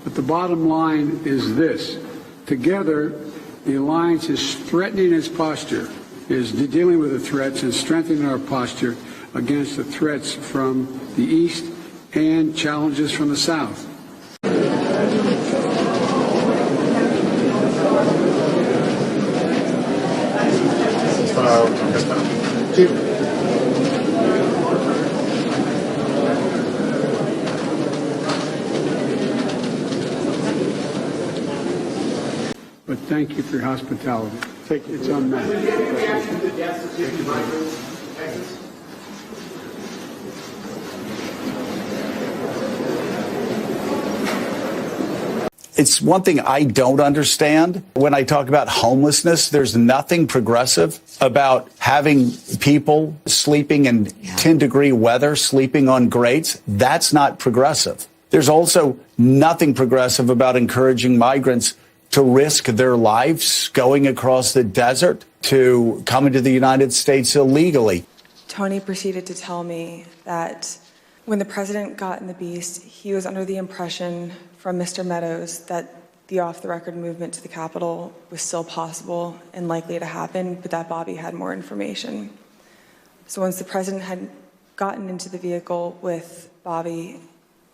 But the bottom line is this. Together, the alliance is threatening its posture, is dealing with the threats and strengthening our posture against the threats from the East and challenges from the South. But thank you for your hospitality. It's unmatched. It's one thing I don't understand. When I talk about homelessness, there's nothing progressive about having people sleeping in 10-degree weather, sleeping on grates. That's not progressive. There's also nothing progressive about encouraging migrants to risk their lives going across the desert to come into the United States illegally. Tony proceeded to tell me that when the president got in the Beast, he was under the impression from Mr. Meadows that the off-the-record movement to the Capitol was still possible and likely to happen, but that Bobby had more information. So once the president had gotten into the vehicle with Bobby,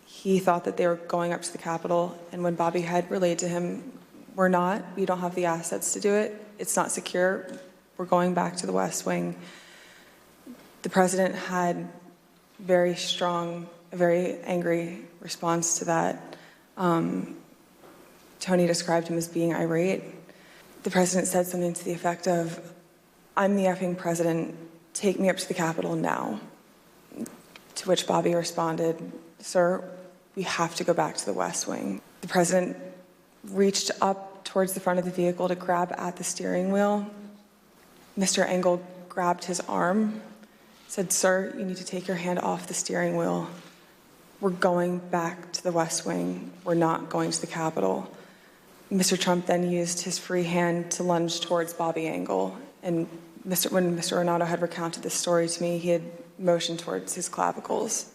he thought that they were going up to the Capitol, and when Bobby had relayed to him, we don't have the assets to do it, it's not secure, we're going back to the West Wing, the president had very strong, a very angry response to that. Tony described him as being irate. The president said something to the effect of, "I'm the effing president, take me up to the Capitol now." To which Bobby responded, "Sir, we have to go back to the West Wing." The president reached up towards the front of the vehicle to grab at the steering wheel. Mr. Engel grabbed his arm, said, "Sir, you need to take your hand off the steering wheel. We're going back to the West Wing. We're not going to the Capitol." Mr. Trump then used his free hand to lunge towards Bobby Engel. And when Mr. Ornato had recounted this story to me, he had motioned towards his clavicles.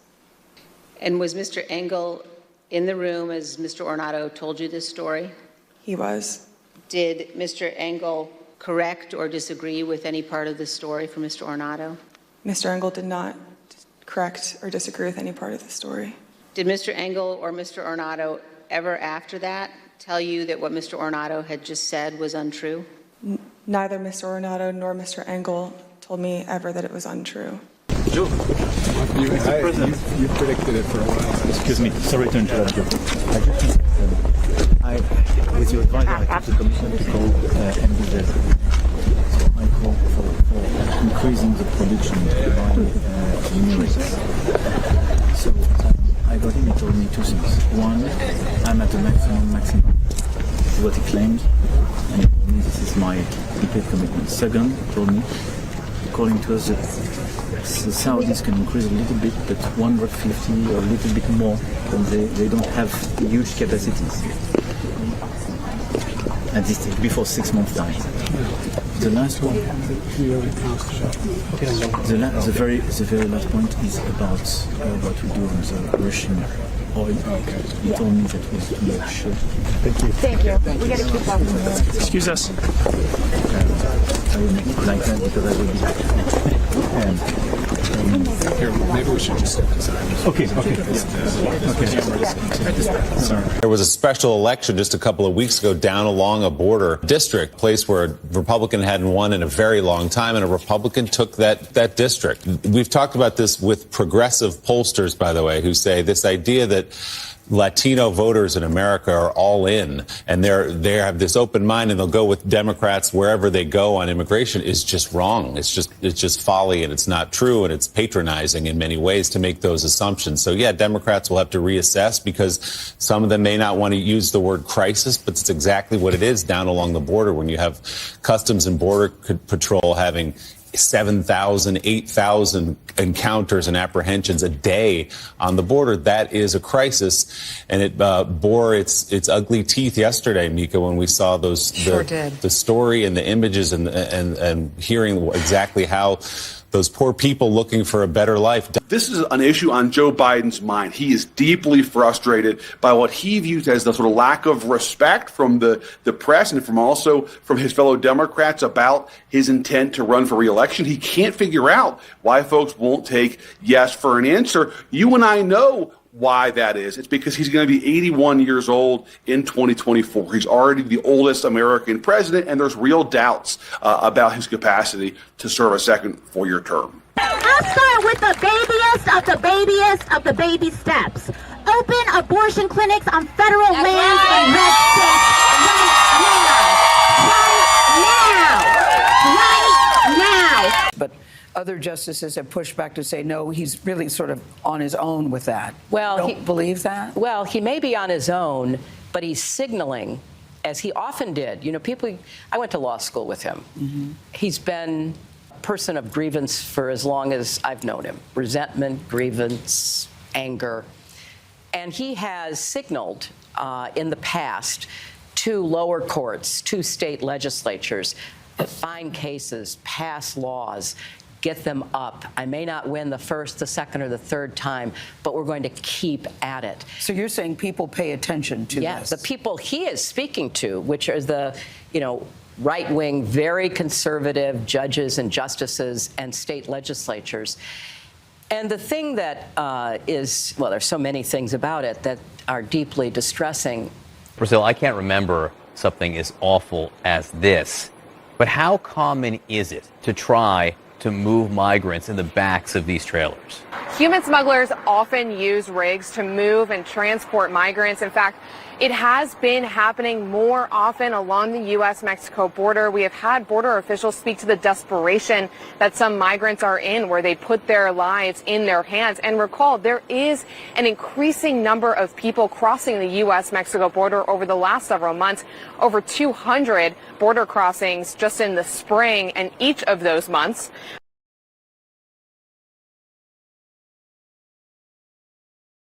And was Mr. Engel in the room as Mr. Ornato told you this story? He was. Did Mr. Engel correct or disagree with any part of the story from Mr. Ornato? Mr. Engel did not correct or disagree with any part of the story. Did Mr. Engel or Mr. Ornato ever after that tell you that what Mr. Ornato had just said was untrue? Neither Mr. Ornato nor Mr. Engel told me ever that it was untrue. Joe, You predicted it for a while. excuse me, sorry to interrupt you. With your advice, I took the commission to call MDZ. So I call for increasing the production by numerics. So I got him, he told me two things. One, I'm at the maximum. What he claimed, and he told me this is my complete commitment. Second, he told me, according to us, the Saudis can increase a little bit, but 150 or a little bit more, and they don't have huge capacities at this stage, before 6 months' time. The last one, the very last point is about what we do on the Russian oil. He told me that was too much. Thank you. We got to keep up. Excuse us. I will make it like that because I will be back. Here, maybe we should just step aside. Okay. Sorry. There was a special election just a couple of weeks ago down along a border district, place where a Republican hadn't won in a very long time, and a Republican took that district. We've talked about this with progressive pollsters, by the way, who say this idea that Latino voters in America are all in, and they have this open mind, and they'll go with Democrats wherever they go on immigration is just wrong. It's just folly, and it's not true, and it's patronizing in many ways to make those assumptions. So yeah, Democrats will have to reassess because some of them may not want to use the word crisis, but it's exactly what it is down along the border when you have Customs and Border Patrol having 7,000, 8,000 encounters and apprehensions a day on the border. That is a crisis, and it bore its ugly teeth yesterday, Mika, when we saw the story and the images and hearing exactly how those poor people looking for a better life. This is an issue on Joe Biden's mind. He is deeply frustrated by what he views as the sort of lack of respect from the press and from his fellow Democrats about his intent to run for re-election. He can't figure out why folks won't take yes for an answer. You and I know why that is. It's because he's going to be 81 years old in 2024. He's already the oldest American president, and there's real doubts about his capacity to serve a second four-year term. I'll start with the babyest of the babyest of the baby steps. Open abortion clinics on federal lands in red states right now. But other justices have pushed back to say, no, he's really sort of on his own with that. Well, Don't believe that? Well, he may be on his own, but he's signaling, as he often did. You know, I went to law school with him. Mm-hmm. He's been a person of grievance for as long as I've known him. Resentment, grievance, anger. And he has signaled in the past to lower courts, to state legislatures, find cases, pass laws, get them up. I may not win the first, the second, or the third time, but we're going to keep at it. So you're saying people pay attention to this? Yes, the people he is speaking to, which are the, right-wing, very conservative judges and justices and state legislatures. And the thing that there's so many things about it that are deeply distressing. Brazil, I can't remember something as awful as this, but how common is it to try to move migrants in the backs of these trailers? Human smugglers often use rigs to move and transport migrants. In fact, it has been happening more often along the U.S.-Mexico border. We have had border officials speak to the desperation that some migrants are in, where they put their lives in their hands. And recall, there is an increasing number of people crossing the U.S.-Mexico border over the last several months, over 200 border crossings just in the spring, and each of those months